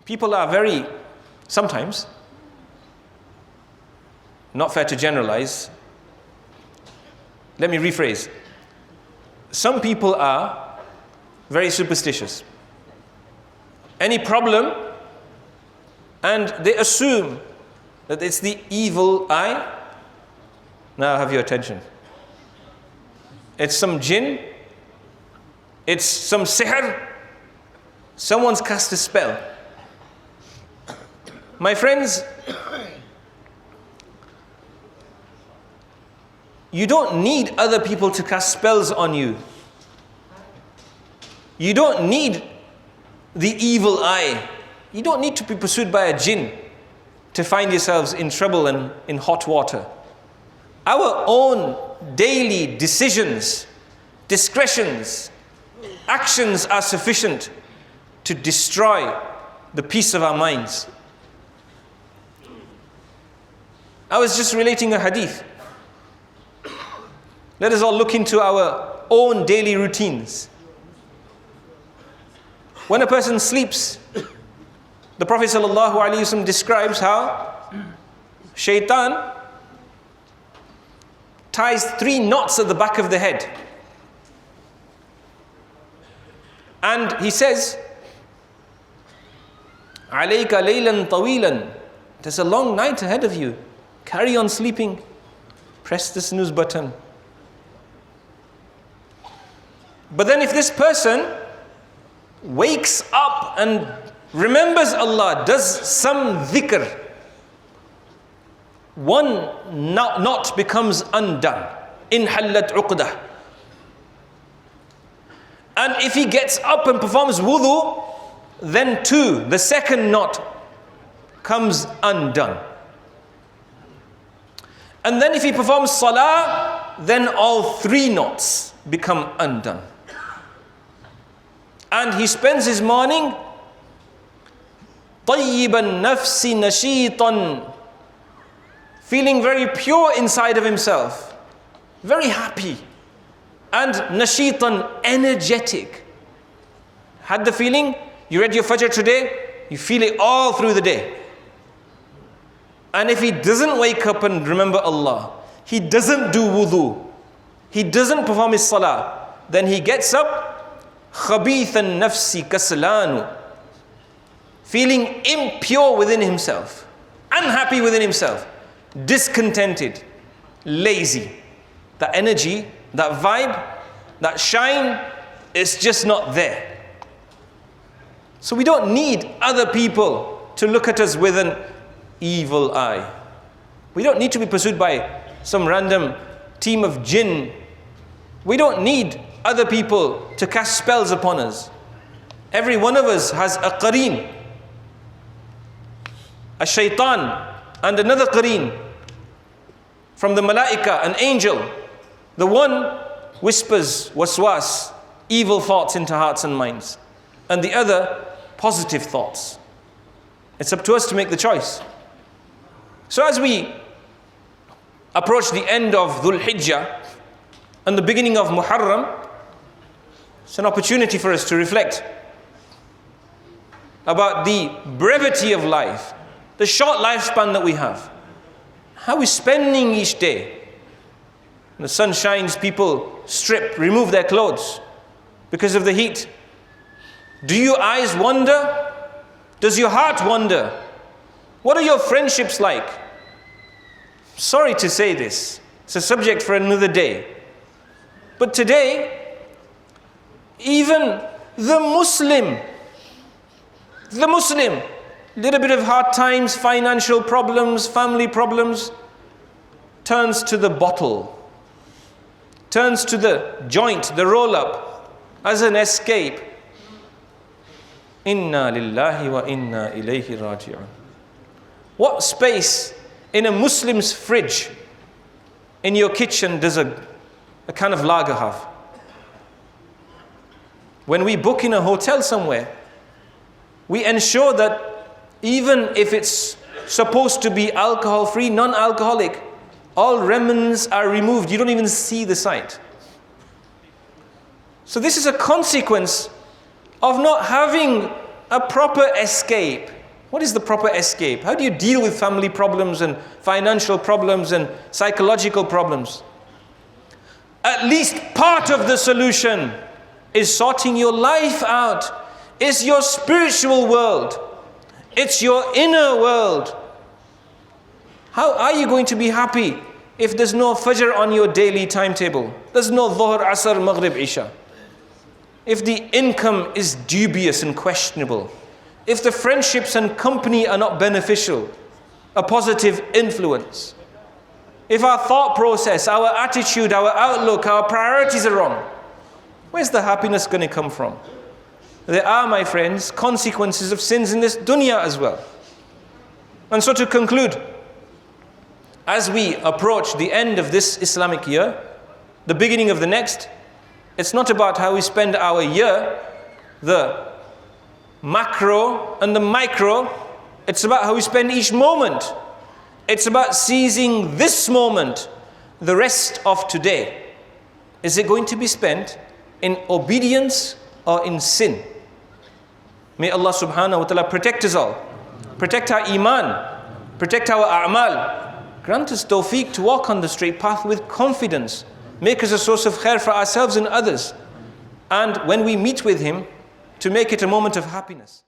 People are very, sometimes, not fair to generalize. Let me rephrase. Some people are very superstitious. Any problem, and they assume that it's the evil eye. Now I have your attention. It's some jinn. It's some sihr. Someone's cast a spell. My friends, you don't need other people to cast spells on you. You don't need the evil eye. You don't need to be pursued by a jinn to find yourselves in trouble and in hot water. Our own daily decisions, discretions, actions are sufficient to destroy the peace of our minds. I was just relating a hadith. Let us all look into our own daily routines. When a person sleeps, the Prophet ﷺ describes how shaitan ties 3 knots at the back of the head. And he says, عَلَيْكَ لَيْلًا طَوِيلًا. There's a long night ahead of you. Carry on sleeping. Press the snooze button. But then if this person wakes up and remembers Allah, does some dhikr, 1 knot becomes undone. Inhallat uqdah. And if he gets up and performs wudu, then 2, the 2nd knot comes undone. And then if he performs salah, then all 3 knots become undone. And he spends his morning طَيِّبَ النَّفْسِ نَشِيطًا, feeling very pure inside of himself, very happy, and nashitan, energetic. Had the feeling, you read your fajr today, you feel it all through the day. And if he doesn't wake up and remember Allah, he doesn't do wudu, he doesn't perform his salah, then he gets up, خَبِيثَ النَّفْسِ كَسْلَانُ, feeling impure within himself, unhappy within himself, discontented, lazy. That energy, that vibe, that shine is just not there. So we don't need other people to look at us with an evil eye. We don't need to be pursued by some random team of jinn. We don't need other people to cast spells upon us. Every one of us has a qareen, a shaitan, and another qareen from the malaika, an angel. The one whispers waswas, evil thoughts into hearts and minds, and the other positive thoughts. It's up to us to make the choice. So as we approach the end of Dhul Hijjah and the beginning of Muharram, it's an opportunity for us to reflect about the brevity of life, the short lifespan that we have. How are we spending each day? When the sun shines, people strip, remove their clothes because of the heat. Do your eyes wander? Does your heart wander? What are your friendships like? Sorry to say this, it's a subject for another day. But today, even the Muslim, little bit of hard times, financial problems, family problems, turns to the bottle, turns to the joint, the roll-up, as an escape. Inna lillahi wa inna ilayhi raji'un. What space in a Muslim's fridge, in your kitchen, does a can of lager have? When we book in a hotel somewhere, we ensure that even if it's supposed to be alcohol-free, non-alcoholic, all remnants are removed. You don't even see the sight. So this is a consequence of not having a proper escape. What is the proper escape? How do you deal with family problems and financial problems and psychological problems? At least part of the solution is sorting your life out. It's your spiritual world. It's your inner world. How are you going to be happy if there's no Fajr on your daily timetable? There's no Dhuhr, Asr, Maghrib, Isha. If the income is dubious and questionable. If the friendships and company are not beneficial, a positive influence. If our thought process, our attitude, our outlook, our priorities are wrong, where's the happiness going to come from? There are, my friends, consequences of sins in this dunya as well. And so to conclude, as we approach the end of this Islamic year, the beginning of the next, it's not about how we spend our year, the macro and the micro. It's about how we spend each moment. It's about seizing this moment, the rest of today. Is it going to be spent in obedience or in sin? May Allah subhanahu wa ta'ala protect us all. Protect our iman. Protect our a'mal. Grant us tawfiq to walk on the straight path with confidence. Make us a source of khair for ourselves and others. And when we meet with Him, to make it a moment of happiness.